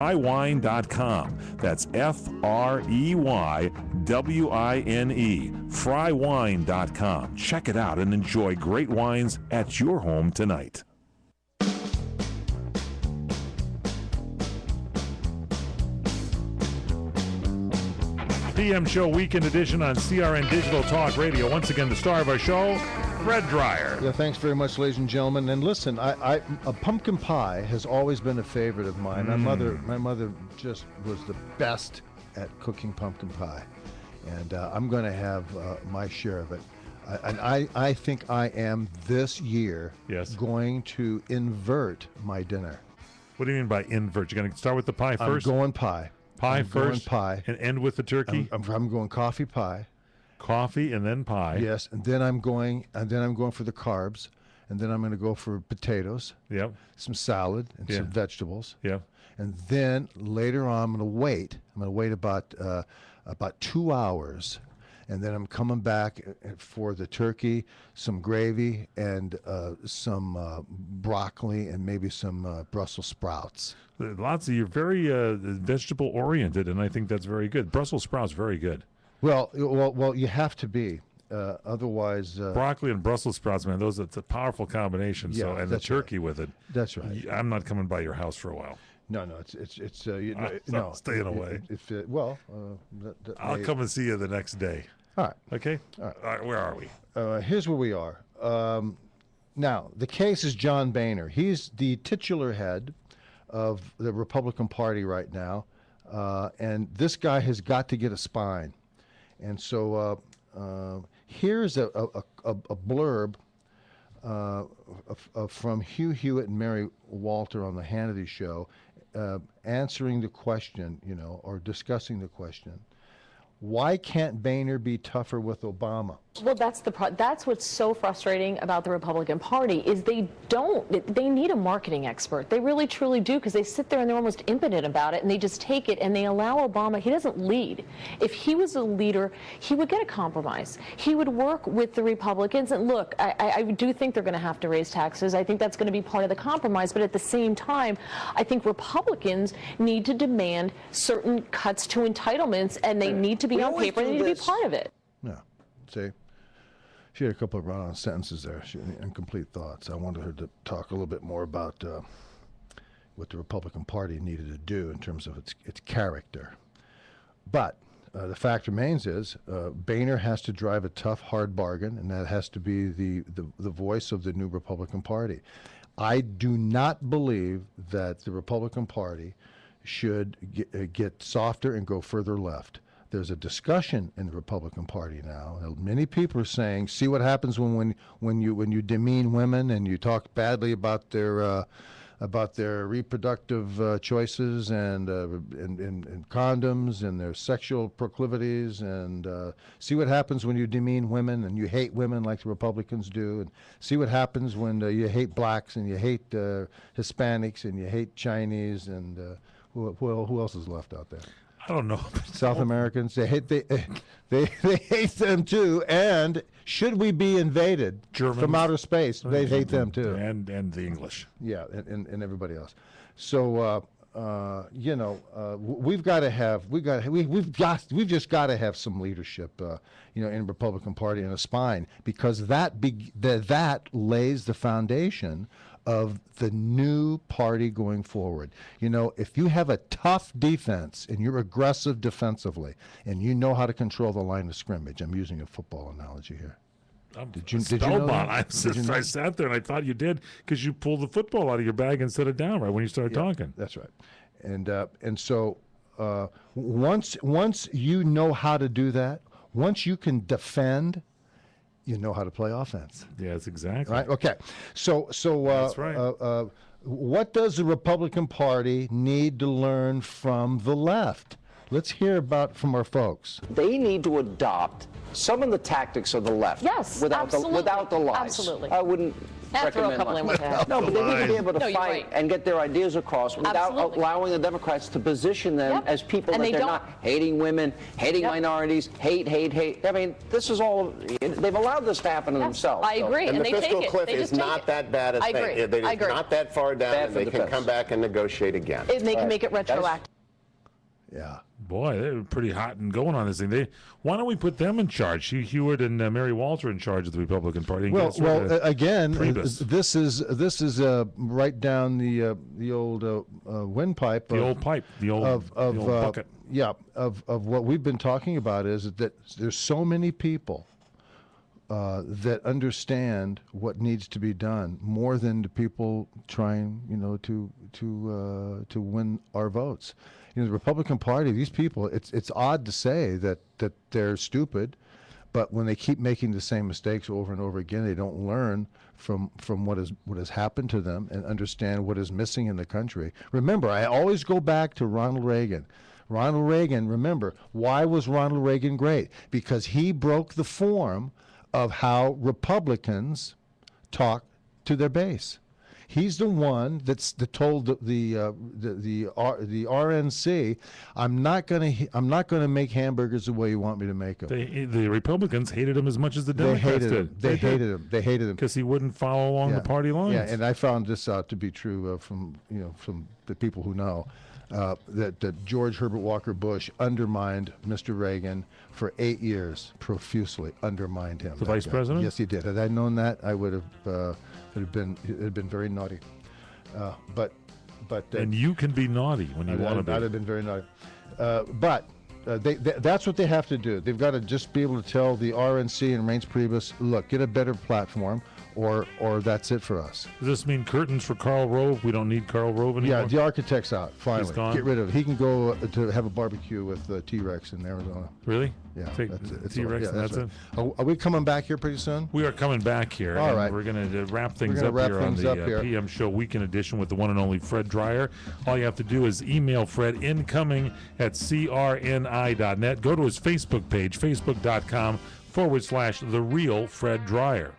FryWine.com. That's FREYWINE. FryWine.com. Check it out and enjoy great wines at your home tonight. PM Show Weekend Edition on CRN Digital Talk Radio. Once again, the star of our show, Fred Dreyer. Yeah, thanks very much, ladies and gentlemen. And listen, a pumpkin pie has always been a favorite of mine. My mother just was the best at cooking pumpkin pie, and I'm going to have my share of it. And I think I am this year going to invert my dinner. What do you mean by invert? You're going to start with the pie first? I'm going pie. Pie first, pie, and end with the turkey. I'm going coffee pie, coffee, and then pie. Yes, and then I'm going for the carbs, and then I'm going to go for potatoes. Yep. Some salad and some vegetables. Yep. And then later on, I'm going to wait about 2 hours, and then I'm coming back for the turkey, some gravy, and some broccoli, and maybe some Brussels sprouts. You're very vegetable oriented, and I think that's very good. Brussels sprouts, very good. Well, you have to be. Otherwise, broccoli and Brussels sprouts, man, it's a powerful combination. Yeah, and the turkey with it. That's right. I'm not coming by your house for a while. No, it's no, staying away. I'll come and see you the next day. All right. Okay. All right. Where are we? Here's where we are. Now, the case is John Boehner. He's the titular head of the Republican Party right now, and this guy has got to get a spine. And so here's a blurb from Hugh Hewitt and Mary Walter on the Hannity Show, answering the question, or discussing the question: why can't Boehner be tougher with Obama? Well, that's what's so frustrating about the Republican Party is they need a marketing expert. They really truly do, because they sit there and they're almost impotent about it, and they just take it and they allow Obama. He doesn't lead. If he was a leader, he would get a compromise. He would work with the Republicans. And look, I do think they're going to have to raise taxes. I think that's going to be part of the compromise. But at the same time, I think Republicans need to demand certain cuts to entitlements, and they need to be on paper. They need to be part of it. Yeah. See? She had a couple of run-on sentences there, incomplete thoughts. I wanted her to talk a little bit more about what the Republican Party needed to do in terms of its character. But the fact remains is Boehner has to drive a tough, hard bargain, and that has to be the voice of the new Republican Party. I do not believe that the Republican Party should get softer and go further left. There's a discussion in the Republican Party now. Many people are saying, "See what happens when you demean women and you talk badly about their reproductive choices and condoms and their sexual proclivities, and see what happens when you demean women and you hate women like the Republicans do, and see what happens when you hate blacks and you hate Hispanics and you hate Chinese and who else is left out there?" I don't know. South Americans, they hate them too. And should we be invaded from outer space, they hate them too. And the English. Yeah, and everybody else. So we've just got to have some leadership, in Republican Party and a spine, because that lays the foundation of the new party going forward. If you have a tough defense and you're aggressive defensively and you know how to control the line of scrimmage, I'm using a football analogy here. Did you know that? I sat there and I thought you did, because you pulled the football out of your bag and set it down right when you started talking. That's right. And so once you know how to do that, once you can defend, you know how to play offense. Yes, exactly. Right. Okay. So that's right. What does the Republican Party need to learn from the left? Let's hear about from our folks. They need to adopt some of the tactics of the left. Yes, without absolutely. without the lies. Absolutely. I wouldn't And throw a recommend couple in lies. with that. No, but they need to be able to No, you're fight right. and get their ideas across without Absolutely. allowing the Democrats to position them Yep. as people And that they they're don't. not hating women, hating Yep. minorities, hate. I mean, this is all, they've allowed this to happen to themselves. I agree. And the they fiscal take it. cliff They is just take not it. that bad a I thing. agree. It I is agree. not that far down, Bad and for they the can feds. come back and negotiate again. And they can make it retroactive. Yeah. Boy, they were pretty hot and going on this thing. Why don't we put them in charge? Hugh Hewitt and Mary Walter in charge of the Republican Party. And Well, get sort of again, Priebus. this is right down the old windpipe. the old pipe, the old bucket. Of what we've been talking about is that there's so many people that understand what needs to be done more than the people trying, to win our votes. The Republican Party, these people, it's odd to say that they're stupid, but when they keep making the same mistakes over and over again, they don't learn from what has happened to them and understand what is missing in the country. Remember, I always go back to Ronald Reagan. Ronald Reagan, remember, why was Ronald Reagan great? Because he broke the form of how Republicans talk to their base. He's the one that told the RNC, I'm not going to make hamburgers the way you want me to make them. The Republicans hated him as much as the They Democrats hated him. did. They hated him. They hated him because he wouldn't follow along the party lines. Yeah, and I found this out to be true from the people who know that George Herbert Walker Bush undermined Mr. Reagan for 8 years, profusely undermined him. The vice president? Yes, he did. Had I known that, I would have. It had been very naughty. But and you can be naughty when you want to be. I'd have been very naughty. That's what they have to do. They've got to just be able to tell the RNC and Reince Priebus, look, get a better platform, or that's it for us. Does this mean curtains for Karl Rove? We don't need Karl Rove anymore? Yeah, the architect's out, finally. He's gone? Get rid of it. He can go to have a barbecue with T-Rex in Arizona. Really? Yeah. Take T-Rex yeah, and that's right. it? Are we coming back here pretty soon? We are coming back here. All and right. We're going to wrap things gonna up wrap here on things the up here. PM Show Weekend Edition with the one and only Fred Dreyer. All you have to do is email Fred incoming at crni.net. Go to his Facebook page, facebook.com/The Real Fred Dreyer.